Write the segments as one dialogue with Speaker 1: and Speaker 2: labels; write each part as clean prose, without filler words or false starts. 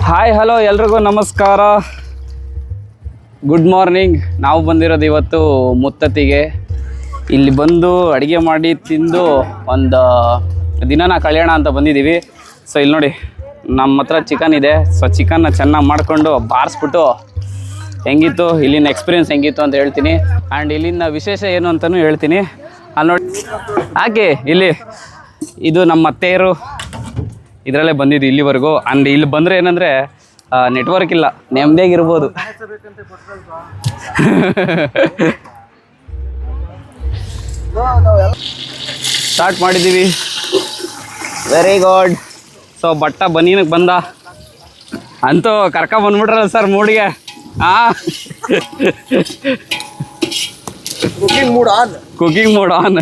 Speaker 1: Hi hello ಎಲ್ರಿಗೂ ನಮಸ್ಕಾರ, good morning. ನಾವು ಬಂದಿರೋದು ಇವತ್ತು ಮುತ್ತತ್ತಿಗೆ. ಇಲ್ಲಿ ಬಂದು ಅಡುಗೆ ಮಾಡಿ ತಿಂದು ಒಂದು ದಿನನ ಕಳೆಯೋಣ ಅಂತ ಬಂದಿದ್ದೀವಿ. ಸೊ ಇಲ್ಲಿ ನೋಡಿ, ನಮ್ಮ ಹತ್ರ ಚಿಕನ್ ಇದೆ. ಸೊ ಚಿಕನ್ನ ಚೆನ್ನಾಗಿ ಮಾಡಿಕೊಂಡು ಬಾರಿಸ್ಬಿಟ್ಟು ಹೆಂಗಿತ್ತು ಇಲ್ಲಿನ ಎಕ್ಸ್ಪೀರಿಯೆನ್ಸ್ ಹೆಂಗಿತ್ತು ಅಂತ ಹೇಳ್ತೀನಿ. ಆ್ಯಂಡ್ ಇಲ್ಲಿನ ವಿಶೇಷ ಏನು ಅಂತಲೂ ಹೇಳ್ತೀನಿ. ಅಲ್ಲಿ ನೋಡಿ ಹಾಗೆ ಇಲ್ಲಿ ಇದು ನಮ್ಮ ಅತ್ತೆಯರು ಇದರಲ್ಲೇ ಬಂದಿದ್ದು ಇಲ್ಲಿವರೆಗೂ. ಆ್ಯಂಡ್ ಇಲ್ಲಿ ಬಂದರೆ ಏನಂದರೆ ನೆಟ್ವರ್ಕ್ ಇಲ್ಲ, ನೆಮ್ಮದಿಯಾಗಿರ್ಬೋದು. ಸ್ಟಾರ್ಟ್ ಮಾಡಿದ್ದೀವಿ. Very good. ಸೊ ಬಟ್ಟ ಬನ್ನೀನಕ್ಕೆ ಬಂದ ಅಂತೂ ಬಂದ್ಬಿಟ್ರಲ್ಲ ಸರ್ ಮೂಡಿಗೆ. Cooking mood on.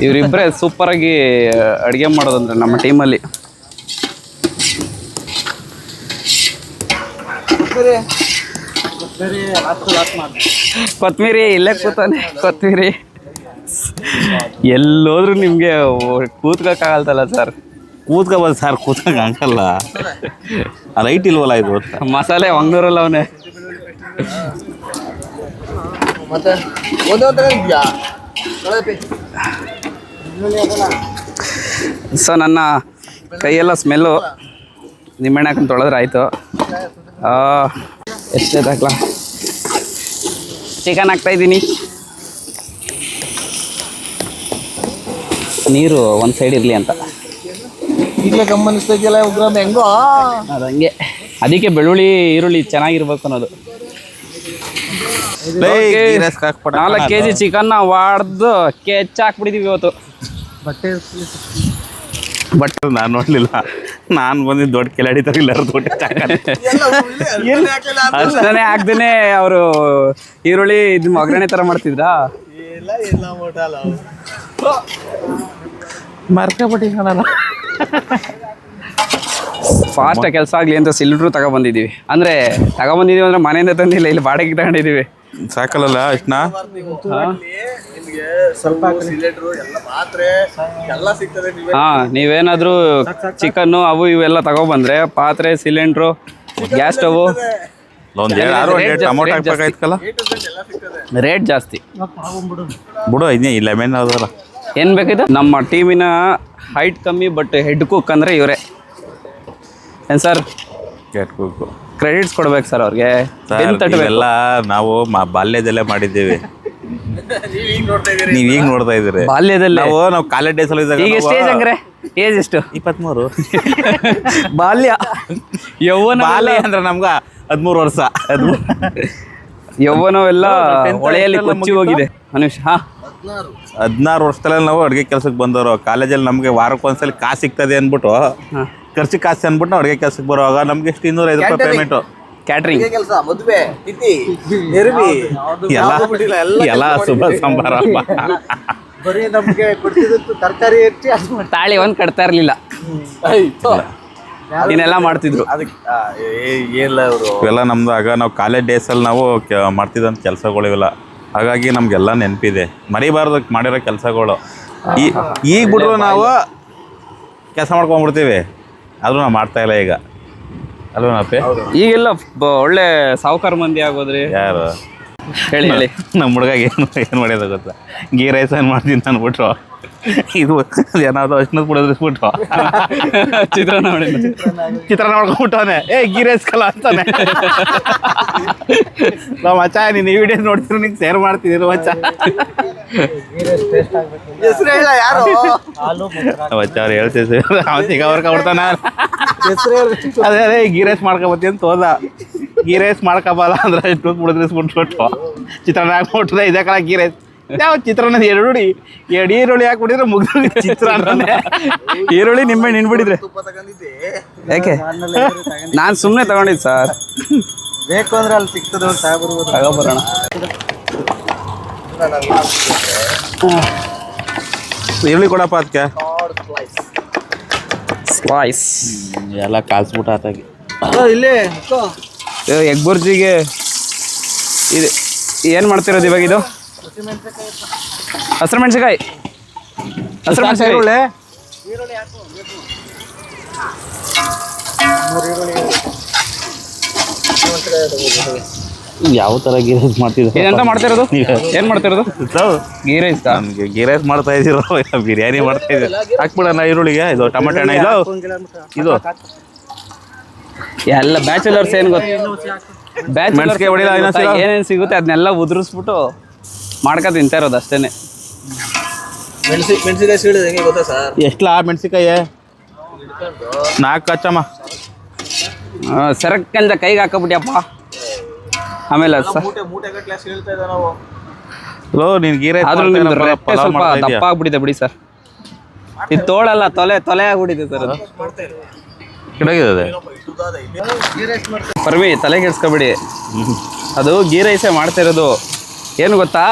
Speaker 1: ಇವರಿಬ್ಬರೇ ಸೂಪರಾಗಿ ಅಡುಗೆ ಮಾಡೋದಂದ್ರೆ ನಮ್ಮ ಟೀಮಲ್ಲಿ. ಕೊತ್ತಂಬರಿ ಇಲ್ಲೇ ಕೂತಾನೆ. ಕೊತ್ತಂಬರಿ ಎಲ್ಲೋದ್ರೂ ನಿಮಗೆ ಕೂತ್ಕೋಕ್ಕಾಗಲ್ತಲ್ಲ ಸರ್.
Speaker 2: ಕೂತ್ಕೋಬೋದು ಸರ್, ಕೂತ್ಕೊಂಡ್ ಆಗಲ್ಲ. ಲೈಟ್ ಇಲ್ವಲ್ಲ ಇದು.
Speaker 1: ಮಸಾಲೆ ಒಂಗ್ನೂರಲ್ಲ ಅವನೇ. ಸೊ ನನ್ನ ಕೈಯೆಲ್ಲ ಸ್ಮೆಲ್ಲು. ನಿಂಬೆಣ್ಣೆ ಹಾಕೊಂಡು ತೊಳೆದ್ರೆ ಆಯಿತು. ಎಷ್ಟೇ ಹಾಕ್ಲಾ, ಚಿಕನ್ ಹಾಕ್ತಾಯಿದ್ದೀನಿ. ನೀರು ಒಂದು ಸೈಡ್ ಇರಲಿ ಅಂತ.
Speaker 3: ಈಗಲೇ ಗಮನಿಸ್ತಾ ಇದೆಯಲ್ಲ ಉಗ್ರಮ ಹೆಂಗೋ
Speaker 1: ಅದು ಹಂಗೆ. ಅದಕ್ಕೆ ಬೆಳ್ಳುಳ್ಳಿ ಈರುಳ್ಳಿ ಚೆನ್ನಾಗಿರ್ಬೇಕು ಅನ್ನೋದು. 4 kg ಚಿಕನ್ನ ವಾಡ್ದು ಕೆಚ್ಚಾಕ್ಬಿಟ್ಟಿದ್ದೀವಿ ಇವತ್ತು.
Speaker 2: ಬಟ್ ನಾನು ನೋಡಲಿಲ್ಲ. ನಾನು ಬಂದಿದ್ದು ದೊಡ್ಡ ಕೆಲಾಡಿ ತರಲಿಲ್ಲ.
Speaker 1: ಅಷ್ಟೇ ಹಾಕ್ದೇನೆ ಅವರು ಈರುಳ್ಳಿ ಇದು ಒಗ್ಗರಣೆ ಥರ ಮಾಡ್ತಿದ್ರಾ?
Speaker 2: ಮರ್ಕೊಬಿಟ್ಟಿಲ್ಲ.
Speaker 1: ಫಾಸ್ಟ್ ಕೆಲಸ ಆಗಲಿ ಅಂತ ಸಿಲಿಂಡ್ರು ತಗೊಬಂದಿದ್ದೀವಿ. ಅಂದರೆ ತಗೊಬಂದಿದ್ದೀವಿ ಅಂದರೆ ಮನೆಯಿಂದ ತಂದಿಲ್ಲ, ಇಲ್ಲಿ ಬಾಡಿಗೆ ತಗೊಂಡಿದ್ದೀವಿ.
Speaker 2: ಸಾಕಲ್ಲ ಅಷ್ಟನ್ನ.
Speaker 1: ಹಾಂ, ನೀವೇನಾದರೂ ಚಿಕನ್ನು ಅವು ಇವೆಲ್ಲ ತಗೊಬಂದ್ರೆ ಪಾತ್ರೆ, ಸಿಲಿಂಡ್ರು, ಗ್ಯಾಸ್ ಸ್ಟವು,
Speaker 2: ಟೊಮೊಟೊ ಹಾಕ್ಬೇಕಾಯ್ತಲ್ಲ.
Speaker 1: ರೇಟ್ ಜಾಸ್ತಿ
Speaker 2: ಬಿಡು. ಇದನ್ನೇ ಇಲ್ಲ ಮೇನ್ ಅದಲ್ಲ.
Speaker 1: ಏನು ಬೇಕಿತ್ತು? ನಮ್ಮ ಟೀಮಿನ ಹೈಟ್ ಕಮ್ಮಿ ಬಟ್ ಹೆಡ್ ಕುಕ್ ಅಂದರೆ ಇವರೇ. ಏನು ಸರ್, ಕ್ರೆಡಿಟ್ಸ್ ಕೊಡ್ಬೇಕು ಸರ್ ಅವ್ರಿಗೆ.
Speaker 2: ಎಲ್ಲ ನಾವು ಬಾಲ್ಯದಲ್ಲೇ ಮಾಡಿದ್ದೀವಿ. ನೀವು ಈಗ ನೋಡ್ತಾ ಇದ್ದೀರಿ.
Speaker 1: ಬಾಲ್ಯದಲ್ಲಿ
Speaker 2: ನಾವು ಕಾಲೇಜ್ ಡೇಸ್ ಅಲ್ಲಿ
Speaker 1: ಈಗ ಸ್ಟೇಜ್ ಹಂಗ್ರೆ ಏಜ್ ಎಷ್ಟು?
Speaker 2: 23.
Speaker 1: ಬಾಲ್ಯ ಯೌವನ.
Speaker 2: ಬಾಲ್ಯ ಅಂದ್ರೆ ನಮ್ಗೆ 13 ವರ್ಷ.
Speaker 1: ಯೌವನವೆಲ್ಲ ಹೊಳೆಯಲ್ಲಿ ಕೊಚ್ಚಿ ಹೋಗಿದೆ. ಅನುಷ್
Speaker 2: 16 ವರ್ಷದಲ್ಲ ನಾವು ಅಡುಗೆ ಕೆಲಸಕ್ಕೆ ಬಂದವರು. ಕಾಲೇಜಲ್ಲಿ ನಮಗೆ ವಾರಕ್ಕೊಂದ್ಸಲಿ ಕಾಸು ಸಿಗ್ತದೆ ಅಂದ್ಬಿಟ್ಟು, ಖರ್ಚು ಕಾಸು ಅಂದ್ಬಿಟ್ಟು ನಾವು ಅಡುಗೆ ಕೆಲಸಕ್ಕೆ ಬರುವಾಗ ನಮ್ಗೆ ಎಷ್ಟು 205 ರೂಪಾಯಿ ಪೇಮೆಂಟು.
Speaker 1: ಕ್ಯಾಟ್ರಿಂಗ್
Speaker 2: ಎಲ್ಲ ಶುಭ ಸಮಾರಂಭ.
Speaker 1: ತಾಳಿ ಒಂದು ಕಟ್ತಾ ಇರಲಿಲ್ಲ, ಇನ್ನೆಲ್ಲ ಮಾಡ್ತಿದ್ರು.
Speaker 2: ಇವೆಲ್ಲ ನಮ್ದು ಆಗ ನಾವು ಕಾಲೇಜ್ ಡೇಸಲ್ಲಿ ನಾವು ಮಾಡ್ತಿದ್ದಂಥ ಕೆಲಸಗಳಿವೆಲ್ಲ. ಹಾಗಾಗಿ ನಮಗೆಲ್ಲ ನೆನಪಿದೆ, ಮರಿಬಾರ್ದು ಮಾಡಿರೋ ಕೆಲಸಗಳು. ಈಗ ಬಿಟ್ರು ನಾವು ಕೆಲಸ ಮಾಡ್ಕೊಂಡ್ಬಿಡ್ತೀವಿ, ಆದರೂ ನಾವು ಮಾಡ್ತಾಯಿಲ್ಲ ಈಗ. ಅಲ್ವನಪ್ಪೆ?
Speaker 1: ಈಗೆಲ್ಲ ಒಳ್ಳೆ ಸಾವುಕಾರ ಮಂದಿ ಆಗೋದ್ರಿ.
Speaker 2: ಯಾರು
Speaker 1: ಹೇಳಿ ಹೇಳಿ.
Speaker 2: ನಮ್ಮ ಹುಡುಗ ಏನು ಮಾಡೋದು ಗೊತ್ತಾ? ಗೀ ರೈಸ್ ಏನು ಮಾಡ್ತೀನಿ ಅಂದ್ಬಿಟ್ರು, ಇದು ಏನಾದ್ರು ಅಷ್ಟನ್ನು ಬಿಡೋದ್ರಿಸ್ಬಿಟ್ರು
Speaker 1: ಚಿತ್ರಾನ್ನ
Speaker 2: ಮಾಡ್ಕೊಂಡ್ಬಿಟ್ಟವನೆ. ಗೀ ರೈಸ್ ಕಲ ಅಂತಾನೆ. ನಾವು ಮಚ್ಚ ನೀನು ಈ ವಿಡಿಯೋ ನೋಡ್ತಿರೋ ನಿಂಗೆ ಶೇರ್ ಮಾಡ್ತಿದ್ದೀರ ಮಚ್ಚ. ಮಚ್ಚ ಅವ್ರು ಹೇಳ್ತೀವಿ ಅವತ್ತಿಗೆ ಅವ್ರ ಕೊಡ್ತಾನ. ಅದೇ ಗೀ ರೈಸ್ ಮಾಡ್ಕೊಬತ್ತೀನಿ ಅಂತ ಹೋದ. ಗೀ ರೈಸ್ ಮಾಡ್ಕೊಬಲ್ಲ ಅಂದ್ರೆ ಎಷ್ಟು ಬಿಡದ್ರಿಸ್ಬಿಟ್ಬಿಟ್ಟು ಚಿತ್ರಾನ್ನ ಹಾಕ್ಬಿಟ್ರೆ ಇದೇ ಕಲ ಗೀ ರೈಸ್. ಯಾವ ಚಿತ್ರಾನ್ನ ಎರಡು ಈರುಳ್ಳಿ ಹಾಕ್ಬಿಟ್ಟಿದ್ರೆ ಮುಗಿದ ಚಿತ್ರಾನ್ನ.
Speaker 1: ಈರುಳ್ಳಿ ನಿಂಬೆ ನಿನ್ಬಿಟ್ಟಿದ್ರೆ ಯಾಕೆ? ನಾನು ಸುಮ್ಮನೆ ತಗೊಂಡಿದ್ದು ಸರ್.
Speaker 3: ಬೇಕು ಅಂದ್ರೆ ಅಲ್ಲಿ ಸಿಗ್ತದೆ
Speaker 1: ತಗೋಬರೋಣ.
Speaker 2: ಈರುಳ್ಳಿ ಕೊಡಪ್ಪ ಅದಕ್ಕೆ.
Speaker 1: ಸ್ಲೈಸ್
Speaker 2: ಎಲ್ಲ ಕಾಲ್ಸ್ಬಿಟ್ಟು ಆತಾಗಿ
Speaker 3: ಇಲ್ಲೇ
Speaker 1: ಎಗ್ ಬುರ್ಜಿಗೆ ಇದು ಏನು ಮಾಡ್ತಿರೋದು ಇವಾಗ? ಇದು ಹಸಿರು ಮೆಣಸಿನಕಾಯಿ.
Speaker 2: ಯಾವ ಥರ ಗೀ ರೈಸ್ ಮಾಡ್ತಿದ್ರು
Speaker 1: ಇದೆಂತ ಮಾಡ್ತಿರೋದು? ಏನು ಮಾಡ್ತಿರೋದು? ಗೀ ರೈಸ್.
Speaker 2: ನಮಗೆ ಗೀ ರೈಸ್ ಮಾಡ್ತಾ ಇದ್ದೀರೋ ಬಿರಿಯಾನಿ ಮಾಡ್ತಾ ಇದ್ದೀವಿ. ಹಾಕ್ಬಿಡೋಣ ಈರುಳ್ಳಿಗೆ, ಇದು ಟೊಮೆಟೊ ಹಣ್ಣು, ಇದು
Speaker 1: ಎಲ್ಲ ಬ್ಯಾಚುಲರ್ಸ್ ಏನು ಗೊತ್ತು,
Speaker 2: ಮೆಣಸಿಗೆ ಹೊಡಿಲ್ಲ ಇನ್ನೊಂದ್ಸಲ.
Speaker 1: ಏನೇನು ಸಿಗುತ್ತೆ ಅದನ್ನೆಲ್ಲ ಉದುರಿಸ್ಬಿಟ್ಟು ಮಾಡ್ಕೊ ತಿಂತಾ ಇರೋದು ಅಷ್ಟೇನೆ.
Speaker 3: ಮೆಣಸಿನಕಾಯಿ ಸೀಳಿದ ಹೆಂಗೆ ಗೊತ್ತಾ ಸರ್?
Speaker 2: ಎಷ್ಟಲಾ ಮೆಣಸಿಕಾಯಿ? 4 ಹಚ್ಚಮ್ಮ.
Speaker 1: ಸರಕ್ಕಂದ ಕೈಗೆ ಹಾಕಬಿಟ್ಯಪ್ಪ. ಆಮೇಲೆ
Speaker 3: ಮೂಟೆ ಗಟ್ಟಲೆ ಸೀಳ್ತಾ ಇದ್ದ ನಾವು.
Speaker 2: ಲೋ ನೀನು ಗೀ ರೈಸ್
Speaker 1: ಆದ್ರೂ ನಿಮ್ದು ರೆಟ್ಟೆ ಸ್ವಲ್ಪ ದಪ್ಪ ಆಗ್ಬಿಟ್ಟಿದೆ ಬಿಡಿ ಸರ್. ಇದು ತೋಳಲ್ಲ, ತೊಲೆ ಆಗ್ಬಿಟ್ಟಿದೆ ಸರ್ ಅದು.
Speaker 2: ಕೆಳಗಿದೆ
Speaker 1: ಪರ್ವಿ, ತಲೆ ಕೆಡ್ಸ್ಕೊಬಿಡಿ. ಅದು ಗೀ ರೈಸೇ ಮಾಡ್ತಿರೋದು. ಏನು ಗೊತ್ತಾ,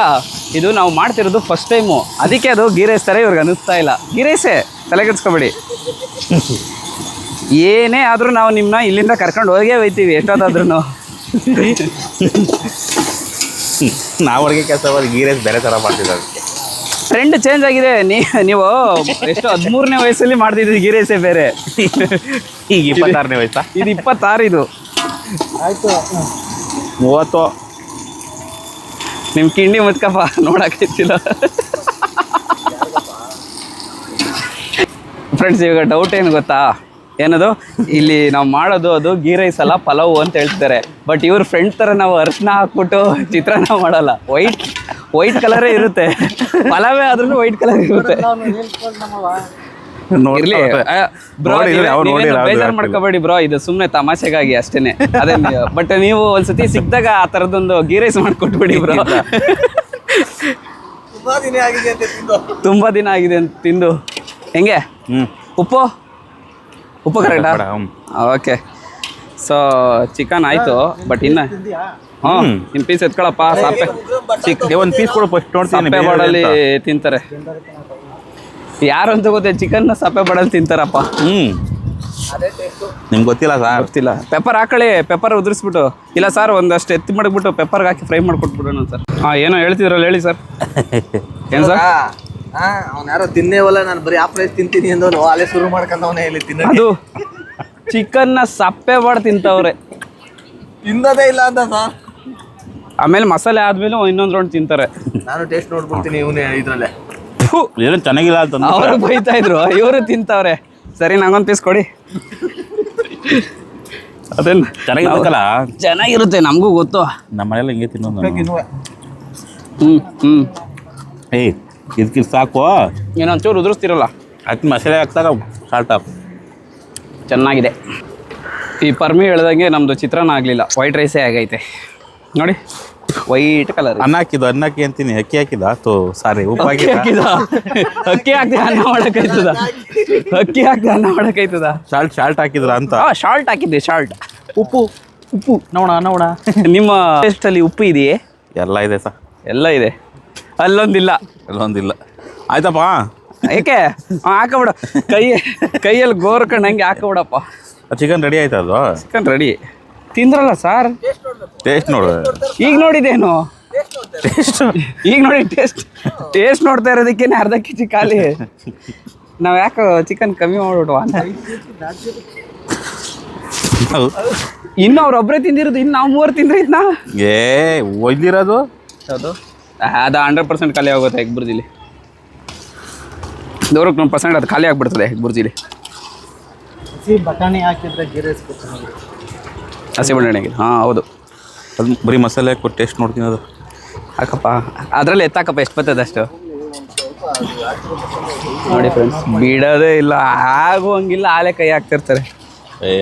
Speaker 1: ಇದು ನಾವು ಮಾಡ್ತಿರೋದು ಫಸ್ಟ್ ಟೈಮು, ಅದಕ್ಕೆ ಅದು ಗೀ ರೈಸ್ ಥರ ಇವ್ರಿಗೆ ಅನ್ನಿಸ್ತಾ ಇಲ್ಲ. ಗೀ ರೈಸೇ, ತಲೆ ಕೆಡ್ಸ್ಕೊಬೇಡಿ. ಏನೇ ಆದರೂ ನಾವು ನಿಮ್ಮನ್ನ ಇಲ್ಲಿಂದ ಕರ್ಕೊಂಡು ಹೋಗೇ ಹೋಯ್ತೀವಿ ಎಷ್ಟೊತ್ತಾದ್ರೂ.
Speaker 2: ನಾವು ಅಡುಗೆ ಕೆಲಸ ಗೀ ರೈಸ್ ಬೇರೆ ಥರ ಮಾಡ್ತಿದ್ದಾರೆ.
Speaker 1: ಟ್ರೆಂಡ್ ಚೇಂಜ್ ಆಗಿದೆ. ನೀವು ಎಷ್ಟು 13ನೇ ವಯಸ್ಸಲ್ಲಿ ಮಾಡ್ತಿದ್ದೀವಿ ಗೀ ರೈಸೇ ಬೇರೆ.
Speaker 2: ಈಗ 26ನೇ ವಯಸ್ಸಾ?
Speaker 1: ಇದು 26. ಇದು
Speaker 3: ಆಯ್ತು
Speaker 2: 30.
Speaker 1: ನಿಮ್ಮ ಕಿಂಡಿ ಮುತ್ಕಪ್ಪ ನೋಡಕ್ಕಿಲ್ಲ. ಫ್ರೆಂಡ್ಸ್, ಇವಾಗ ಡೌಟ್ ಏನು ಗೊತ್ತಾ, ಏನದು ಇಲ್ಲಿ ನಾವು ಮಾಡೋದು ಅದು ಗೀ ರೈಸ್ ಅಲ್ಲ, ಪಲಾವು ಅಂತ ಹೇಳ್ತಾರೆ. ಬಟ್ ಇವ್ರ ಫ್ರೆಂಡ್ ಥರ ನಾವು ಅರಿಶಿನ ಹಾಕ್ಬಿಟ್ಟು ಚಿತ್ರಾನ್ನ ಮಾಡಲ್ಲ. ವೈಟ್ ಕಲರೇ ಇರುತ್ತೆ. ಪಲಾವೇ ಆದ್ರೂ ವೈಟ್ ಕಲರ್ ಇರುತ್ತೆ. ಇರ್ಲಿ ಬ್ರೋ, ಬೇಜಾರು ಮಾಡ್ಕೋಬೇಡಿ ಬ್ರೋ, ಇದು ಸುಮ್ಮನೆ ತಮಾಷೆಗಾಗಿ ಅಷ್ಟೇನೆ. ಅದೇ ಬಟ್ ನೀವು ಒಂದ್ಸತಿ ಸಿಕ್ಕಿದಾಗ ಆ ಥರದೊಂದು ಗೀ ರೈಸ್ ಮಾಡಿಕೊಟ್ಬಿಡಿ ಬ್ರೋ. ತುಂಬಾ ದಿನ ಆಗಿದೆ ಅಂತ ತಿಂದು. ಹೆಂಗೆ ಉಪ್ಪು ಕರೆಕ್ಟಾ? ಓಕೆ. ಸೊ ಚಿಕನ್ ಆಯಿತು, ಬಟ್ ಇನ್ನು ನಿಮ್ಮ ಪೀಸ್ ಎತ್ಕೊಳಪ್ಪ. ಸಾಪೆ
Speaker 2: ಒಂದು ಪೀಸ್ ಕೊಡು ಫಸ್ಟ್ ನೋಡ್ತೀನಿ.
Speaker 1: ಸಪ್ಪೆ ಬಾಡಲ್ಲಿ ತಿಂತಾರೆ ಯಾರು ಅಂತ ಗೊತ್ತೇ, ಚಿಕನ್ನ ಸಪ್ಪೆ ಬಾಡಲ್ಲಿ ತಿಂತಾರಪ್ಪ.
Speaker 2: ನಿಮ್ಗೆ ಗೊತ್ತಿಲ್ಲ ಸರ್?
Speaker 1: ಗೊತ್ತಿಲ್ಲ. ಪೆಪ್ಪರ್ ಹಾಕೊಳ್ಳಿ, ಪೆಪ್ಪರ್ ಉದುರಿಸ್ಬಿಟ್ಟು. ಇಲ್ಲ ಸರ್, ಒಂದಷ್ಟು ಎತ್ತಿ ಮಾಡಿಬಿಟ್ಟು ಪೆಪ್ಪರ್ಗೆ ಹಾಕಿ ಫ್ರೈ ಮಾಡಿಕೊಟ್ಬಿಡೋಣ ಸರ್. ಏನೋ ಹೇಳ್ತಿದ್ರಲ್ಲ, ಹೇಳಿ ಸರ್. ಏನು ಸರ್?
Speaker 3: ಅವ್ನು ಯಾರೋ ತಿನ್ನೇವಲ್ಲ, ನಾನು ಬರೀ ಆ ಪ್ರೈಸ್ ತಿಂತೀನಿ ಅಂದವನು ಅಲ್ಲೇ ಶುರು ಮಾಡ್ಕೊಂಡವನೇ ಇಲ್ಲಿ ತಿನ್ನ.
Speaker 1: ಅದು ಚಿಕನ್ನ ಸಪ್ಪೆ ಬಾಡ್ ತಿಂತವ್ರೆ,
Speaker 3: ತಿನ್ನೋದೇ ಇಲ್ಲ ಅಂತ ಸರ್.
Speaker 1: ಆಮೇಲೆ ಮಸಾಲೆ ಆದ್ಮೇಲೆ ಇನ್ನೊಂದು ರೌಂಡ್ ತಿಂತಾರೆ.
Speaker 3: ನಾನು ಟೇಸ್ಟ್ ನೋಡ್ಬಿಡ್ತೀನಿ ಇವನೇ ಇದ್ರಲ್ಲೇ.
Speaker 2: ಏನೋ ಚೆನ್ನಾಗಿಲ್ಲ ಅಂತ
Speaker 1: ಅವರು ಬೈತಾ ಇದ್ರು, ಇವರು ತಿಂತವ್ರೆ. ಸರಿ, ನಂಗೊಂದು ಪೀಸ್ ಕೊಡಿ. ಅದೇನು
Speaker 2: ಚೆನ್ನಾಗಿರ್ಬೇಕಲ್ಲ?
Speaker 1: ಚೆನ್ನಾಗಿರುತ್ತೆ, ನಮಗೂ ಗೊತ್ತು.
Speaker 2: ನಮ್ಮ ಮನೇಲಿ ಹಿಂಗೆ ತಿನ್ನೋದು. ಏಯ್ ಇದಕ್ಕೆ ಸಾಕು.
Speaker 1: ಏನೊಂಚೂರು ಉದುರಿಸ್ತಿರಲ್ಲ,
Speaker 2: ಹಾಕಿ ಮಸಾಲೆ ಹಾಕ್ತಾಗ ಸಾಲ್ಟ್ ಹಾಕು.
Speaker 1: ಚೆನ್ನಾಗಿದೆ. ಈ ಪರ್ಮಿ ಹೇಳ್ದಂಗೆ ನಮ್ಮದು ಚಿತ್ರಾನ್ನ ಆಗಲಿಲ್ಲ, ವೈಟ್ ರೈಸೇ ಆಗೈತೆ ನೋಡಿ. White colour.
Speaker 2: ಅನ್ನ ಹಾಕಿದ್ದು, ಅನ್ನಕ್ಕೆ ಅಂತೀನಿ. ಅಕ್ಕಿ ಹಾಕಿದ ಆತು. ಸಾರಿ, ಉಪ್ಪು
Speaker 1: ಹಾಕಿದ. ಅಕ್ಕಿ ಹಾಕಿ ಅನ್ನ ಮಾಡಕ್ಕೈತದ? ಅಕ್ಕಿ ಹಾಕಿ ಅನ್ನ ಮಾಡಕ್ಕೈತದ?
Speaker 2: ಶಾಲ್ಟ್ ಹಾಕಿದ್ರ ಅಂತ.
Speaker 1: ಶಾಲ್ಟ್ ಹಾಕಿದ್ದೆ, ಶಾಲ್ಟ್. ಉಪ್ಪು
Speaker 2: ನೋಡ
Speaker 1: ನಿಮ್ಮ ಟೇಸ್ಟಲ್ಲಿ ಉಪ್ಪು ಇದೆಯೇ?
Speaker 2: ಎಲ್ಲ ಇದೆ ಸರ್,
Speaker 1: ಎಲ್ಲ ಇದೆ. ಅಲ್ಲೊಂದಿಲ್ಲ.
Speaker 2: ಆಯ್ತಪ್ಪ.
Speaker 1: ಏಕೆ ಹಾಕಬಿಡ, ಕೈಯಲ್ಲಿ ಗೋರ್ಕೊಂಡು ಹಂಗೆ ಹಾಕಬಿಡಪ್ಪ.
Speaker 2: ಚಿಕನ್ ರೆಡಿ ಆಯ್ತು. ಅದು
Speaker 1: ಚಿಕನ್ ರೆಡಿ ತಿಂದ್ರಲ್ಲ ಸರ್?
Speaker 2: ಟೇಸ್ಟ್ ನೋಡು.
Speaker 1: ಈಗ ನೋಡಿದೇನು? ಈಗ ನೋಡಿ ಟೇಸ್ಟ್ ನೋಡ್ತಾ ಇರೋದಕ್ಕೇನೆ ಅರ್ಧ ಕೆಜಿ ಖಾಲಿ. ನಾವು ಯಾಕೆ ಚಿಕನ್ ಕಮ್ಮಿ ಮಾಡ್ಬಿಡುವ ಅಂತ. ಇನ್ನು ಅವ್ರೊಬ್ಬರೇ ತಿಂದಿರೋದು, ಇನ್ನು ನಾವು 3 ತಿಂದ್ರೆ ಇದನ್ನ
Speaker 2: ಒಯ್ದಿರೋದು.
Speaker 1: ಹೌದು, ಅದು 100% ಖಾಲಿ ಆಗುತ್ತೆ ಎಗ್ ಬುರ್ಜಿಲಿ. 100% ಅದು ಖಾಲಿ ಆಗಿಬಿಡ್ತದೆ ಎಗ್ ಬುರ್ಜಿಲಿ.
Speaker 3: ಬಟಾಣಿ ಹಾಕಿದ್ರೆ ಗೀ ರೈಸ್
Speaker 1: ಹಸಿ ಬಟಾಣಿಗೆ. ಹೌದು,
Speaker 2: ಅದು ಬರೀ ಮಸಾಲೆ ಹಾಕಿ ಟೇಸ್ಟ್ ನೋಡ್ತೀನಿ. ಅದು
Speaker 1: ಹಾಕಪ್ಪ, ಅದರಲ್ಲಿ ಎತ್ತಾಕಪ್ಪ, ಎಷ್ಟು ಬರ್ತದೆ ಅಷ್ಟು ನೋಡಿ ಫ್ರೆಂಡ್ಸ್. ಬಿಡೋದೇ ಇಲ್ಲ, ಆಗುವಂಗಿಲ್ಲ. ಆಲೆ ಕೈ ಹಾಕ್ತಿರ್ತಾರೆ,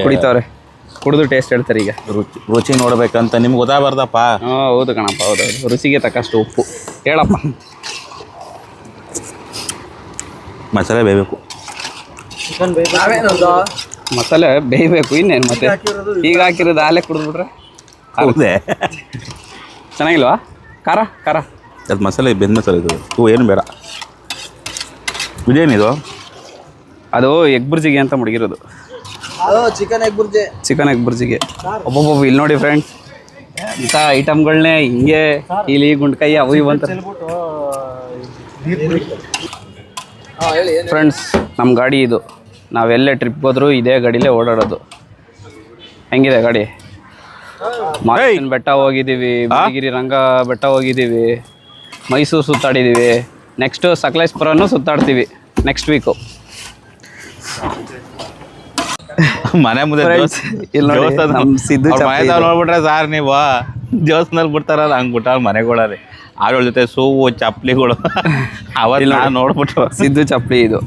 Speaker 1: ಕುಡಿತವ್ರೆ. ಕುಡಿದು ಟೇಸ್ಟ್ ಹೇಳ್ತಾರೆ. ಈಗ
Speaker 2: ರುಚಿ ನೋಡ್ಬೇಕಂತ ನಿಮ್ಗೆ ಗೊತ್ತಾಗಬಾರ್ದಪ್ಪ.
Speaker 1: ಹೌದು ಕಣಪ್ಪ, ಹೌದು. ರುಚಿಗೆ ತಕ್ಕಷ್ಟು ಉಪ್ಪು. ಹೇಳಪ್ಪ.
Speaker 2: ಮಸಾಲೆ ಬೇಯಬೇಕು.
Speaker 1: ಮಸಾಲೆ ಬೇಯಬೇಕು, ಇನ್ನೇನು ಮತ್ತೆ. ಈಗ ಹಾಕಿರೋದು ಆಲೆ ಕುಡಿದ್ಬಿಟ್ರೆ
Speaker 2: ಹೌದೇ?
Speaker 1: ಚೆನ್ನಾಗಿಲ್ವಾ? ಖಾರ
Speaker 2: ಅದು ಮಸಾಲೆ ಬೆಂದ ಮಸಾಲೆ ಇದು. ಏನು ಬೇಡ. ಇದೇನಿದು?
Speaker 1: ಅದು ಎಗ್ ಬುರ್ಜಿಗೆ ಅಂತ ಮಡಗಿರೋದು.
Speaker 3: Chicken egg
Speaker 1: ಬುರ್ಜಿಗೆ. ಒಬ್ಬೊಬ್ಬ ಇಲ್ಲಿ ನೋಡಿ ಫ್ರೆಂಡ್ಸ್, ಇಂಥ ಐಟಮ್ಗಳನ್ನೇ ಹಿಂಗೆ ಇಲ್ಲಿ ಗುಂಡ್ಕಾಯಿ ಅವು ಇವು ಅಂತ.
Speaker 3: ಹೇಳಿ
Speaker 1: ಫ್ರೆಂಡ್ಸ್ ನಮ್ಮ ಗಾಡಿ ಇದು. ನಾವೆಲ್ಲೇ ಟ್ರಿಪ್ ಹೋದ್ರು ಇದೇ ಗಾಡಿಲೇ ಓಡಾಡೋದು. ಹೆಂಗಿದೆ ಗಾಡಿ? ಮಾದೇಶ್ವರನ ಬೆಟ್ಟ ಹೋಗಿದ್ದೀವಿ, ಬಿಳಿಗಿರಿ ರಂಗ ಬೆಟ್ಟ ಹೋಗಿದ್ದೀವಿ, ಮೈಸೂರು ಸುತ್ತಾಡಿದ್ದೀವಿ, ನೆಕ್ಸ್ಟು ಸಕಲೇಶ್ಪುರನೂ ಸುತ್ತಾಡ್ತೀವಿ ನೆಕ್ಸ್ಟ್ ವೀಕು.
Speaker 2: ಮನೆ ಮುಂದೆ
Speaker 1: ಸಿದ್ದು
Speaker 2: ನೋಡ್ಬಿಟ್ರೆ ಸಾರ್ ನೀವು ದೇವಸ್ಥಾನದಲ್ಲಿ ಬಿಡ್ತಾರಲ್ಲ ಹಂಗೆ ಬಿಟ್ಟಾರ ಮನೆಗಳಲ್ಲಿ ಆಡೋಳ ಜೊತೆ ಸೂವು ಚಪ್ಪಲಿಗಳು ಅವತ್ತು ನಾನು ನೋಡ್ಬಿಟ್ಟು
Speaker 1: ಸಿದ್ದು ಚಪ್ಪಲಿ ಇದು.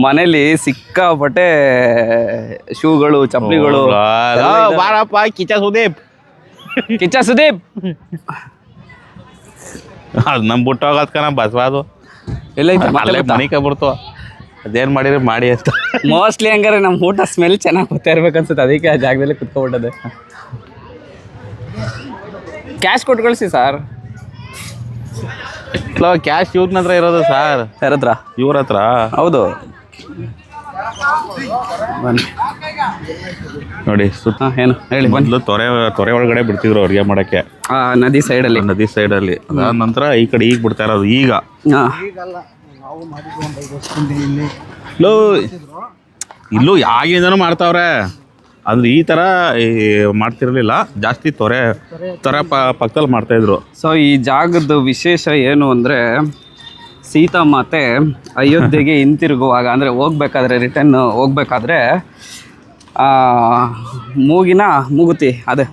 Speaker 1: ಮನೇಲಿ ಸಿಕ್ಕಾಪಟ್ಟೆ ಶೂಗಳು ಚಪ್ಪಲಿಗಳು.
Speaker 2: ಬಾರಪ್ಪ ಕಿಚ್ಚ ಸುದೀಪ್ ಅದು ನಮ್ ಬಿಟ್ಟು ಹೋಗೋದ್ಕ ಬಸವ ಅದು
Speaker 1: ಎಲ್ಲೈತೆ
Speaker 2: ಅಲ್ಲೇ ಮನಿಕ ಬಿಡ್ತು. ಅದೇನು ಮಾಡಿರಿ ಮಾಡಿ ಅಂತ.
Speaker 1: ಮೋಸ್ಟ್ಲಿ ಹಂಗಾರೆ ನಮ್ಮ ಊಟ ಸ್ಮೆಲ್ ಚೆನ್ನಾಗಿ ಗೊತ್ತಾ ಇರ್ಬೇಕನ್ಸುತ್ತೆ, ಅದಕ್ಕೆ ಆ ಜಾಗದಲ್ಲಿ ಕುತ್ಕೊಬಿಟ್ಟದೆ. ಕ್ಯಾಶ್ ಕೊಟ್ಟು ಕಳಿಸಿ ಸರ್.
Speaker 2: ಕ್ಯಾಶ್ ಇವ್ರ ಹತ್ರ ಇರೋದು ಸರ್.
Speaker 1: ಯಾರತ್ರ?
Speaker 2: ಇವ್ರ ಹತ್ರ.
Speaker 1: ಹೌದು ಬನ್ನಿ
Speaker 2: ನೋಡಿ
Speaker 1: ಏನು ಹೇಳಿ.
Speaker 2: ಮೊದಲು ತೊರೆ ಒಳಗಡೆ ಬಿಡ್ತಿದ್ರು ಅಡುಗೆ ಮಾಡಕ್ಕೆ,
Speaker 1: ನದಿ ಸೈಡಲ್ಲಿ.
Speaker 2: ಅದಾದ ನಂತರ ಈ ಕಡೆ ಈಗ ಬಿಡ್ತಾ ಇರೋದು. ಈಗ ಇಲ್ಲೂ ಆಗಿಂದನೂ ಮಾಡ್ತಾವ್ರೆ, ಅಂದ್ರೆ ಈ ಥರ ಮಾಡ್ತಿರ್ಲಿಲ್ಲ ಜಾಸ್ತಿ. ತೊರೆ ಪಕ್ಕದಲ್ಲಿ ಮಾಡ್ತಾಯಿದ್ರು.
Speaker 1: ಸೊ ಈ ಜಾಗದ ವಿಶೇಷ ಏನು ಅಂದರೆ, ಸೀತಾಮಾತೆ ಅಯೋಧ್ಯೆಗೆ ಹಿಂತಿರುಗುವಾಗ, ಅಂದರೆ ಹೋಗ್ಬೇಕಾದ್ರೆ ರಿಟರ್ನ್ ಹೋಗ್ಬೇಕಾದ್ರೆ ಮೂಗುತಿ ಅದೇ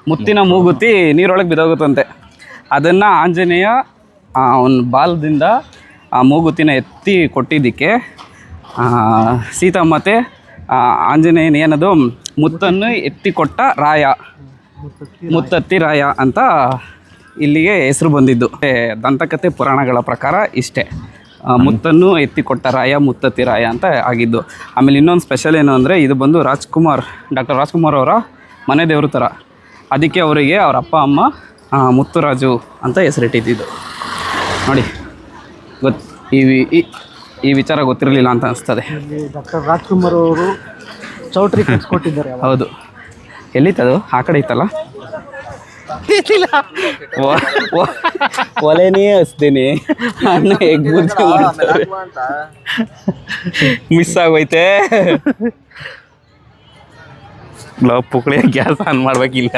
Speaker 1: ಮುತ್ತಿನ ಮೂಗುತಿ ನೀರೊಳಗೆ ಬಿದ್ದೋಗುತ್ತಂತೆ. ಅದನ್ನು ಆಂಜನೇಯ ಅವನ ಬಾಲದಿಂದ ಆ ಮೂಗುತಿನ ಎತ್ತಿ ಕೊಟ್ಟಿದ್ದಕ್ಕೆ ಸೀತಾಮಾತೆ ಆಂಜನೇಯನ ಏನದು ಮುತ್ತನ್ನು ಎತ್ತಿ ಕೊಟ್ಟ ರಾಯ, ಮುತ್ತತ್ತಿ ರಾಯ ಅಂತ ಇಲ್ಲಿಗೆ ಹೆಸರು ಬಂದಿದ್ದು. ದಂತಕಥೆ ಪುರಾಣಗಳ ಪ್ರಕಾರ ಇಷ್ಟೇ, ಮುತ್ತನ್ನು ಎತ್ತಿ ಕೊಟ್ಟ ರಾಯ ಮುತ್ತತ್ತಿ ರಾಯ ಅಂತ ಆಗಿದ್ದು. ಆಮೇಲೆ ಇನ್ನೊಂದು ಸ್ಪೆಷಲ್ ಏನು ಅಂದರೆ, ಇದು ಬಂದು ಡಾಕ್ಟರ್ ರಾಜ್ಕುಮಾರ್ ಅವರ ಮನೆ ದೇವರು ಥರ. ಅದಕ್ಕೆ ಅವರಿಗೆ ಅವ್ರ ಅಪ್ಪ ಅಮ್ಮ ಮುತ್ತುರಾಜು ಅಂತ ಹೆಸರಿಟ್ಟಿದ್ದು. ನೋಡಿ ಈ ವಿಚಾರ ಗೊತ್ತಿರಲಿಲ್ಲ ಅಂತ ಅನಿಸ್ತದೆ.
Speaker 3: ಡಾಕ್ಟರ್ ರಾಜ್ಕುಮಾರ್ ಅವರು ಚೌಟ್ರಿ ಕೊಟ್ಟಿದ್ದಾರೆ.
Speaker 1: ಹೌದು, ಎಲ್ಲಿತ್ತದು? ಆ ಕಡೆ ಇತ್ತಲ್ಲ. ಒಲೆನೇ ಹಚ್ತೀನಿ ಮಿಸ್ ಆಗೋಯ್ತೆ.
Speaker 2: ಪುಕ್ಕಳಿ ಗ್ಯಾಸ್ ಆನ್ ಮಾಡ್ಬೇಕು ಇಲ್ಲಿ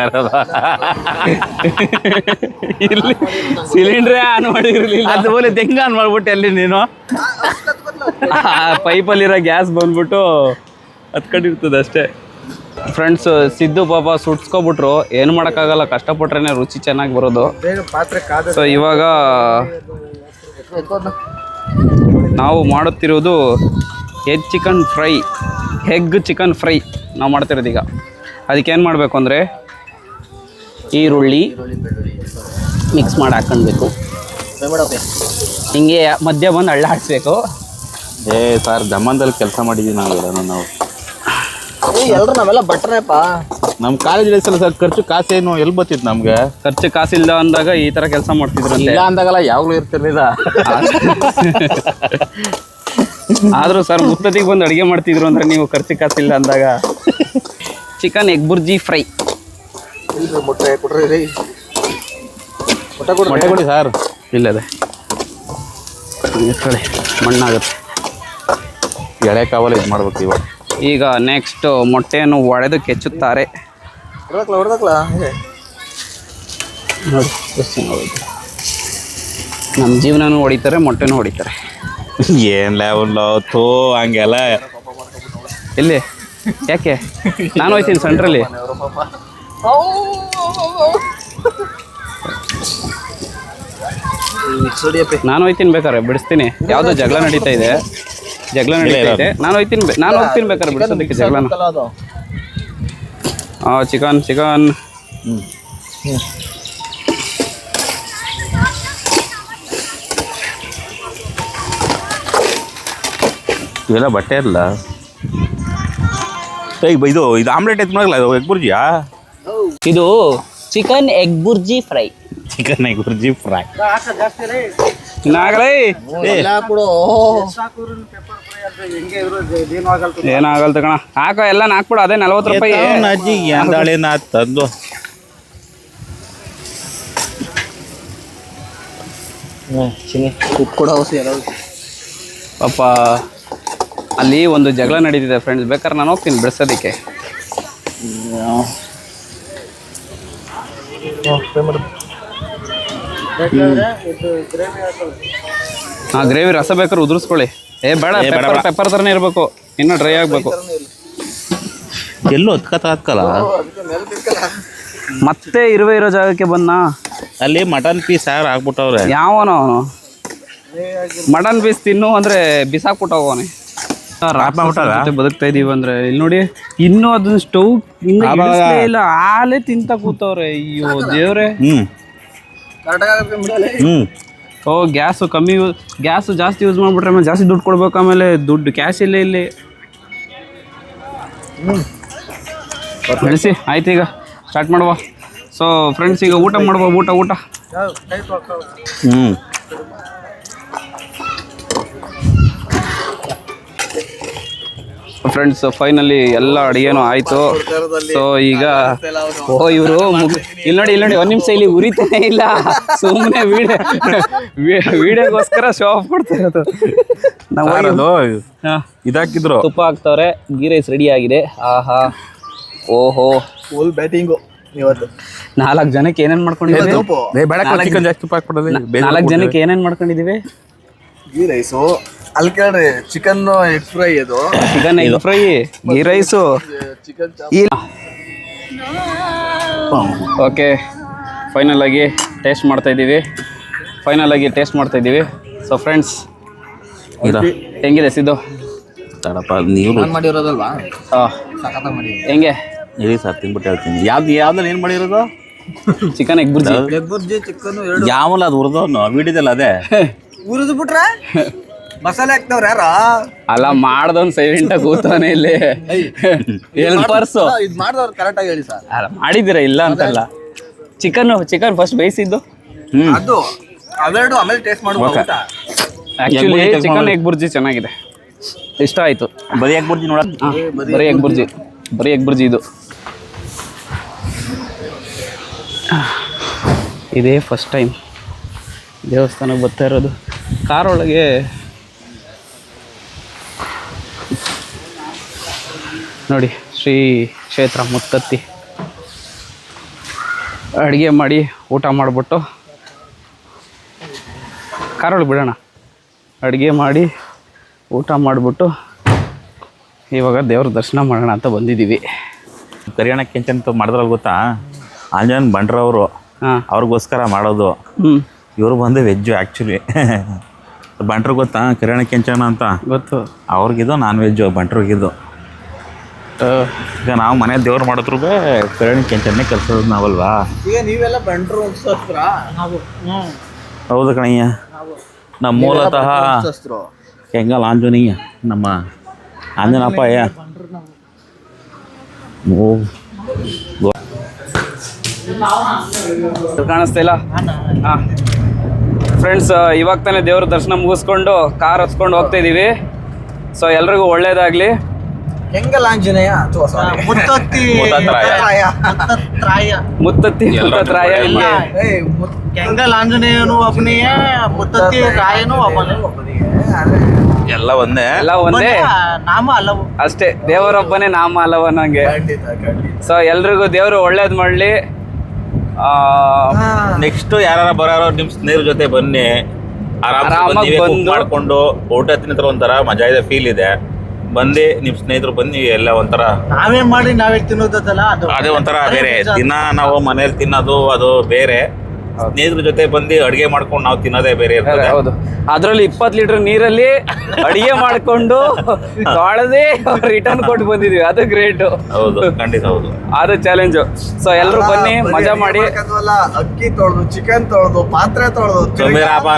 Speaker 1: ಇಲ್ಲಿ ಸಿಲಿಂಡ್ರೇ ಆನ್ ಮಾಡಿರಲಿಲ್ಲ.
Speaker 2: ಅದು ಬೋಲೆ ಹೆಂಗ ಆನ್ ಮಾಡ್ಬಿಟ್ಟು ಅಲ್ಲಿ ನೀನು
Speaker 1: ಪೈಪಲ್ಲಿರೋ ಗ್ಯಾಸ್ ಬಂದ್ಬಿಟ್ಟು ಹತ್ಕೊಂಡಿರ್ತದೆ ಅಷ್ಟೇ. ಫ್ರೆಂಡ್ಸ್, ಸಿದ್ದು ಪಾಪ ಸುಟ್ಸ್ಕೊಬಿಟ್ರು, ಏನು ಮಾಡೋಕ್ಕಾಗಲ್ಲ, ಕಷ್ಟಪಟ್ರೆ ರುಚಿ ಚೆನ್ನಾಗಿ ಬರೋದು. ಸೊ ಇವಾಗ ನಾವು ಮಾಡುತ್ತಿರುವುದು ಎಗ್ ಚಿಕನ್ ಫ್ರೈ ನಾವು ಮಾಡ್ತಿರೋದು. ಈಗ ಅದಕ್ಕೇನು ಮಾಡಬೇಕು ಅಂದರೆ, ಈರುಳ್ಳಿ ಮಿಕ್ಸ್ ಮಾಡಿ ಹಾಕ್ಕೊಳ್ಬೇಕು. ಹಿಂಗೆ ಮಧ್ಯ ಬಂದು ಹಳ್ಳ ಹಾಕ್ಸ್ಬೇಕು.
Speaker 2: ಸರ್ ಜಮಾನ್ದಲ್ಲಿ ಕೆಲಸ ಮಾಡಿದ್ದೀವಿ ನಾವು
Speaker 3: ಎಲ್ಲರೂ ನಾವೆಲ್ಲ ಬಟ್ರಪ್ಪ.
Speaker 2: ನಮ್ಮ ಕಾಲೇಜ್ ಡೇಸಲ್ಲ ಸರ್, ಖರ್ಚು ಕಾಸೇನು ಎಲ್ಲಿ ಬರ್ತಿತ್ತು ನಮ್ಗೆ?
Speaker 1: ಖರ್ಚು ಕಾಸಿಲ್ಲ ಅಂದಾಗ ಈ ಥರ ಕೆಲಸ ಮಾಡ್ತಿದ್ರು.
Speaker 2: ಇಲ್ಲ ಅಂದಾಗಲ್ಲ ಯಾವಾಗಲೂ ಇರ್ತಿರ್ಲಿಲ್ಲ.
Speaker 1: ಆದರೂ ಸರ್ ಮುತ್ತತಿಗೆ ಬಂದು ಅಡುಗೆ ಮಾಡ್ತಿದ್ರು ಅಂದರೆ ನೀವು ಖರ್ಚು ಕಾಸಿಲ್ಲ ಅಂದಾಗ. Chicken egg bhurji fry.
Speaker 3: ಮೊಟ್ಟೆ ಕೊಡ್ರಿ,
Speaker 2: ಮೊಟ್ಟೆ ಕೊಡಿ ಸರ್.
Speaker 1: ಇಲ್ಲದೆ ಮಣ್ಣಾಗುತ್ತೆ.
Speaker 2: ಎಳೆ ಕಾವಲು ಇದು ಮಾಡ್ಬೇಕು ಇವಾಗ.
Speaker 1: ಈಗ ನೆಕ್ಸ್ಟ್ ಮೊಟ್ಟೆಯನ್ನು ಒಡೆದು ಕೆಚ್ಚುತ್ತಾರೆ. ನೋಡಿ ಎಷ್ಟು ಚೆನ್ನಾಗಿ ನಮ್ಮ ಜೀವನನೂ ಹೊಡಿತಾರೆ, ಮೊಟ್ಟೆನೂ ಹೊಡಿತಾರೆ.
Speaker 2: ಏನ್ಲ ಥೋ ಹಂಗೆಲ್ಲ
Speaker 1: ಎಲ್ಲಿ ಯಾಕೆ? ನಾನು ಹೋಯ್ತೀನಿ ಸೆಂಟ್ರಲ್ಲಿ. ನಾನು ಹೋಯ್ತೀನಿ ಬೇಕಾರೆ ಬಿಡಿಸ್ತೀನಿ. ಯಾವುದೋ ಜಗಳ ನಡೀತಾ ಇದೆ. ನಾನು ಹೋಗ್ತೀನಿ ಬೇಕಾದ್ರೆ ಬಿಡಿಸೋದಕ್ಕೆ ಜಗಳನ. ಚಿಕನ್
Speaker 2: ಇವೆಲ್ಲ ಬಟ್ಟೆ ಇರಲ್ಲ. ಇದು ಆಮ್ಲೆಟ್ ಎತ್ ಮಾಡಲ್ಲ, ಎಗ್ ಬುರ್ಜಿಯಾ?
Speaker 1: ಇದು ಚಿಕನ್ ಎಗ್ ಬುರ್ಜಿ ಫ್ರೈ. ಏನಾಗಲ್ಲ ಕಣ, ಹಾಕೋ ಎಲ್ಲ ಹಾಕ್ಬಿಡು. ಅದೇ 40 ರೂಪಾಯಿ.
Speaker 2: ಅಜ್ಜಿ ಅಂದಾಳೆ ನಾ ತಂದು
Speaker 3: ಚಿನಿ ಉಪ್ಪು ಕೂಡ ಔಷಧಿ ಎಲ್ಲ
Speaker 1: ಪಾಪ ಅಲ್ಲಿ ಒಂದು ಜಗಳ ನಡೀತಿದೆ ಫ್ರೆಂಡ್ಸ್, ಬೇಕಾದ್ರೆ ನಾನು ಹೋಗ್ತೀನಿ ಬಿಡಿಸೋದಕ್ಕೆ. ಹಾಂ, ಗ್ರೇವಿ ರಸ ಬೇಕಾದ್ರೆ ಉದುರಿಸ್ಕೊಳ್ಳಿ. ಬೇಡ, ಪೆಪ್ಪರ್ ಥರನೇ ಇರಬೇಕು, ಇನ್ನೂ ಡ್ರೈ ಆಗಬೇಕು.
Speaker 2: ಎಲ್ಲೂ ಹತ್ಕಲ್ಲ
Speaker 1: ಮತ್ತೆ ಇರೋ ಜಾಗಕ್ಕೆ ಬಂದ.
Speaker 2: ಅಲ್ಲಿ ಮಟನ್ ಪೀಸ್ ಯಾರು ಹಾಕ್ಬಿಟ್ಟವ್ರೆ.
Speaker 1: ಯಾವನೋ ಅವನು ಮಟನ್ ಪೀಸ್ ತಿನ್ನು ಅಂದರೆ ಬಿಸಾಕ್ಬಿಟ್ಟು ಹೋಗೋನೆ. ಬದುಕ್ತಾ ಇದೀವಿ ಅಂದ್ರೆ ಇಲ್ಲಿ ನೋಡಿ, ಇನ್ನೂ ಅದನ್ನ ಸ್ಟವ್ ಇಲ್ಲ, ಹಾಲೇ ತಿಂತ ಕೂತವ್ರೆ. ಅಯ್ಯೋ ದೇವ್ರೆ. ಓ, ಗ್ಯಾಸು ಕಮ್ಮಿ ಗ್ಯಾಸು ಜಾಸ್ತಿ ಯೂಸ್ ಮಾಡ್ಬಿಟ್ರೆ ಆಮೇಲೆ ಜಾಸ್ತಿ ದುಡ್ಡು ಕೊಡ್ಬೇಕು. ಆಮೇಲೆ ದುಡ್ಡು ಕ್ಯಾಶ್ ಇಲ್ಲ ಇಲ್ಲಿ. ಬೆಳೆಸಿ ಆಯ್ತು, ಈಗ ಸ್ಟಾರ್ಟ್ ಮಾಡುವ. ಸೊ ಫ್ರೆಂಡ್ಸ್, ಈಗ ಊಟ ಮಾಡುವ. ಊಟ ಫ್ರೆಂಡ್ಸ್, ಫೈನಲಿ ಎಲ್ಲ ಅಡುಗೆನೂ ಆಯಿತು. ಸೊ ಈಗ ಇವರು ಇಲ್ಲಿ ನೋಡಿ 1 ನಿಮಿಷ ಇಲ್ಲಿ ಉರಿತಾನೆ ಇಲ್ಲ, ಸುಮ್ಮನೆ ವಿಡಿಯೋಗೋಸ್ಕರ ಶೋ ಆಫ್ ಮಾಡ್ತಾ ಇರೋದು.
Speaker 2: ಇದಾಕಿದ್ರು,
Speaker 1: ತುಪ್ಪ ಹಾಕ್ತವ್ರೆ. ಗೀ ರೈಸ್ ರೆಡಿ ಆಗಿದೆ. ಆಹಾ, ಓಹೋ,
Speaker 3: ಫುಲ್ ಬ್ಯಾಟಿಂಗು ಇವತ್ತು.
Speaker 1: 4 ಜನಕ್ಕೆ ಏನೇನು ಮಾಡ್ಕೊಂಡಿದ್ದೀವಿ? 4 ಜನಕ್ಕೆ ಏನೇನು ಮಾಡ್ಕೊಂಡಿದ್ದೀವಿ?
Speaker 3: ಗೀ ರೈಸು, ಅಲ್ಲಿ ಕೇಳ್ರಿ ಚಿಕನ್ ಎಗ್ ಫ್ರೈ, ಇದು
Speaker 1: chicken egg fry, ghee rice,
Speaker 3: chicken
Speaker 1: okay. Final ಆಗಿ ಟೇಸ್ಟ್ ಮಾಡ್ತಾ ಇದ್ದೀವಿ. ಸೊ ಫ್ರೆಂಡ್ಸ್, ಹೆಂಗಿದೆ ಸಿದ್ದು?
Speaker 2: ತಡಪ್ಪ, ನೀವು
Speaker 3: ಮಾಡಿರೋದಲ್ವಾ?
Speaker 1: ಹಾಂ, ಹೆಂಗೆ?
Speaker 2: ಇರಿ ಸರ್, ತಿನ್ಬಿಟ್ಟು ಹೇಳ್ತೀನಿ. ಯಾವ್ದ್ರಲ್ಲಿ ಏನು ಮಾಡಿರೋದು?
Speaker 1: Chicken egg bhurji.
Speaker 3: ಚಿಕನ್
Speaker 2: ಯಾವಲ್ಲ ಅದು ಹುರಿದವನು ವಿಡಿಯೋದಲ್ಲ ಅದೇ
Speaker 3: ಉರಿದು ಬಿಟ್ರೆ ಮಸಾಲೆ ಹಾಕ್ತವ್ರ ಯಾರ?
Speaker 1: ಅಲ್ಲ, ಮಾಡ್ದವ್ನು ಸೈಲೆಂಟಾಗಿ ಕೂತವನೇ ಇಲ್ಲಿ. ಹೆಲ್ಪರ್ಸು
Speaker 3: ಇದು ಮಾಡಿದವ್ರು ಕರೆಕ್ಟಾಗಿ ಹೇಳಿ ಸರ್.
Speaker 1: ಅಲ್ಲ, ಮಾಡಿದ್ದೀರಾ, ಇಲ್ಲ ಅಂತಲ್ಲ. ಚಿಕನ್ ಫಸ್ಟ್ ಬೇಯಿಸಿದ್ದು,
Speaker 3: ಅದು ಅವೆರಡು ಆಮೇಲೆ ಟೇಸ್ಟ್ ಮಾಡುವ.
Speaker 1: ಆ್ಯಕ್ಚುಲಿ ಚಿಕನ್ ಎಗ್ ಬುರ್ಜಿ ಚೆನ್ನಾಗಿದೆ, ಇಷ್ಟ ಆಯಿತು.
Speaker 2: ಬರೀ ಎಗ್ ಬುರ್ಜಿ ನೋಡ,
Speaker 1: ಬರೀ ಎಗ್ ಬುರ್ಜಿ ಇದು. ಇದೇ ಫಸ್ಟ್ ಟೈಮ್ ದೇವಸ್ಥಾನಕ್ಕೆ ಬರ್ತಾ ಇರೋದು. ಕಾರೊಳಗೆ ನೋಡಿ, ಶ್ರೀ ಕ್ಷೇತ್ರ ಮುತ್ತತ್ತಿ. ಅಡುಗೆ ಮಾಡಿ ಊಟ ಮಾಡಿಬಿಟ್ಟು ಕಾರೊಳಗೆ ಬಿಡೋಣ. ಅಡುಗೆ ಮಾಡಿ ಊಟ ಮಾಡಿಬಿಟ್ಟು ಇವಾಗ ದೇವ್ರ ದರ್ಶನ ಮಾಡೋಣ ಅಂತ ಬಂದಿದ್ದೀವಿ.
Speaker 2: ಕರಿಯಣ ಕೆಂಚನ್ ಮಾಡಿದ್ರಲ್ಲಿ ಗೊತ್ತಾ, ಆಂಜನೇಯನ್ ಬಂಡ್ರವರು, ಅವ್ರಿಗೋಸ್ಕರ ಮಾಡೋದು. ಇವರು ಬಂದು ವೆಜ್ಜು. ಆ್ಯಕ್ಚುಲಿ ಬಂಟ್ರು ಗೊತ್ತಾ, ಕರಿಯಣ ಕೆಂಚನ ಅಂತ
Speaker 1: ಗೊತ್ತು.
Speaker 2: ಅವ್ರಿಗಿದು ನಾನ್ ವೆಜ್ಜು, ಬಂಟ್ರಿಗಿದು. ಈಗ ನಾವು ಮನೆ ದೇವ್ರು ಮಾಡಿದ್ರು ಕರಿಯಣ ಕೆಂಚನ್ನೇ ಕಲ್ಸೋದು ನಾವಲ್ವಾ.
Speaker 3: ಈಗ ನೀವೆಲ್ಲ ಬಂಟ್ರು
Speaker 2: ಹೌದು ಕಣಯ್ಯ. ನಮ್ಮ ಮೂಲತಃ ಕೆಂಗಲ್ ಆಂಜನೇಯ, ನಮ್ಮ ಆಂಜನಪ್ಪ.
Speaker 1: ಕಾಣಿಸ್ತಾ ಇಲ್ಲ? ಹಾಂ ಫ್ರೆಂಡ್ಸ್, ಇವಾಗ ತಾನೇ ದೇವ್ರ ದರ್ಶನ ಮುಗಿಸ್ಕೊಂಡು ಕಾರ್ ಹಚ್ಕೊಂಡು ಹೋಗ್ತಾ ಇದ್ದೀವಿ. ಸೊ ಎಲ್ರಿಗೂ ಒಳ್ಳೇದಾಗಲಿ.
Speaker 3: ಕೆಂಗಲ್ ಆಂಜನೇಯ
Speaker 1: ಮುತ್ತತ್ತಿ ರಾಯ.
Speaker 3: ಕೆಂಗಲ್ ಆಂಜನೇಯನು ಒಬ್ಬನಿಗೆ, ಮುತ್ತತ್ತಿ ರಾಯನು ಒಬ್ಬನೇ.
Speaker 2: ಎಲ್ಲ ಒಂದೇ
Speaker 3: ನಾಮ ಅಲ್ಲವು
Speaker 1: ಅಷ್ಟೇ. ದೇವರೊಬ್ಬನೇ ನಾಮ ಅಲ್ಲವ ನಂಗೆ. ಸೊ ಎಲ್ರಿಗೂ ದೇವರು ಒಳ್ಳೇದು ಮಾಡಲಿ.
Speaker 2: ನೆಕ್ಸ್ಟ್ ಯಾರು ಬರೋರು ನಿಮ್ಮ ಸ್ನೇಹಿತರ ಜೊತೆ ಬನ್ನಿ, ಆರಾಮಾಗಿ ಮಾಡ್ಕೊಂಡು ಊಟ ತಿನ್ನತ್ರ ಒಂಥರ ಮಜಾ ಇದೆ, ಫೀಲ್ ಇದೆ. ಬಂದು ನಿಮ್ಮ ಸ್ನೇಹಿತರು ಬನ್ನಿ, ಎಲ್ಲ ಒಂಥರ
Speaker 3: ನಾವೇ ಮಾಡಿ ನಾವೇ ತಿನ್ನೋದಲ್ಲ,
Speaker 2: ಅದೇ ಒಂಥರ ಬೇರೆ. ದಿನ ನಾವು ಮನೇಲಿ ತಿನ್ನೋದು ಅದು ಬೇರೆ, ಸ್ನೇಹಿತರ ಜೊತೆ ಬಂದು ಅಡುಗೆ ಮಾಡ್ಕೊಂಡು ನಾವು ತಿನ್ನೋದೇ ಬೇರೆ ಇರ್ತದೆ.
Speaker 1: ಹೌದು, ಅದರಲ್ಲಿ 20 ಲೀಟರ್ ನೀರಲ್ಲಿ ಅಡಿಗೆ ಮಾಡ್ಕೊಂಡು ತೊಳೆದೇ ರಿಟರ್ನ್ ಕೊಟ್ಟು ಬಂದಿದೀವಿ. ಅದು ಗ್ರೇಟು.
Speaker 2: ಹೌದು, ಖಂಡಿತ ಹೌದು,
Speaker 1: ಅದು ಚಾಲೆಂಜು. ಸೊ ಎಲ್ಲರೂ ಬನ್ನಿ, ಮಜಾ ಮಾಡಿ.
Speaker 3: ಅಕ್ಕಿ ತೊಳೆದು, ಚಿಕನ್ ತೊಳೆದು, ಪಾತ್ರೆ ತೊಳೆದು,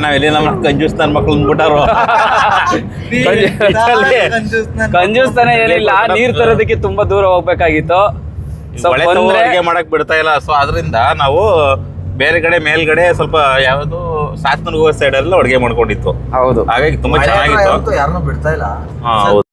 Speaker 2: ನಾವ್ ಎಲ್ಲಿ ನಮ್ಮ ಕಂಜೂಸ್ ನನ್ನ ಮಕ್ಳು ಅಂದ್ಬಿಟ್ಟಾರು.
Speaker 1: ಕಂಜೂಸ್ತಾನೆ ಏನಿಲ್ಲ, ನೀರ್ ತರೋದಕ್ಕೆ ತುಂಬಾ ದೂರ ಹೋಗ್ಬೇಕಾಗಿತ್ತು.
Speaker 2: ಅಡುಗೆ ಮಾಡಕ್ ಬಿಡ್ತಾ ಇಲ್ಲ. ಸೊ ಅದರಿಂದ ನಾವು ಬೇರೆ ಕಡೆ ಮೇಲ್ಗಡೆ ಸ್ವಲ್ಪ ಯಾವುದು ಸಾತ್ನೂರು ಸೈಡ್ ಎಲ್ಲ ಅಡುಗೆ ಮಾಡ್ಕೊಂಡಿತ್ತು.
Speaker 1: ಹೌದು,
Speaker 2: ಹಾಗಾಗಿ ತುಂಬಾ ಚೆನ್ನಾಗಿತ್ತು.
Speaker 3: ಯಾರನ್ನೂ ಬಿಡ್ತಾ ಇಲ್ಲ.
Speaker 2: ಹೌದು.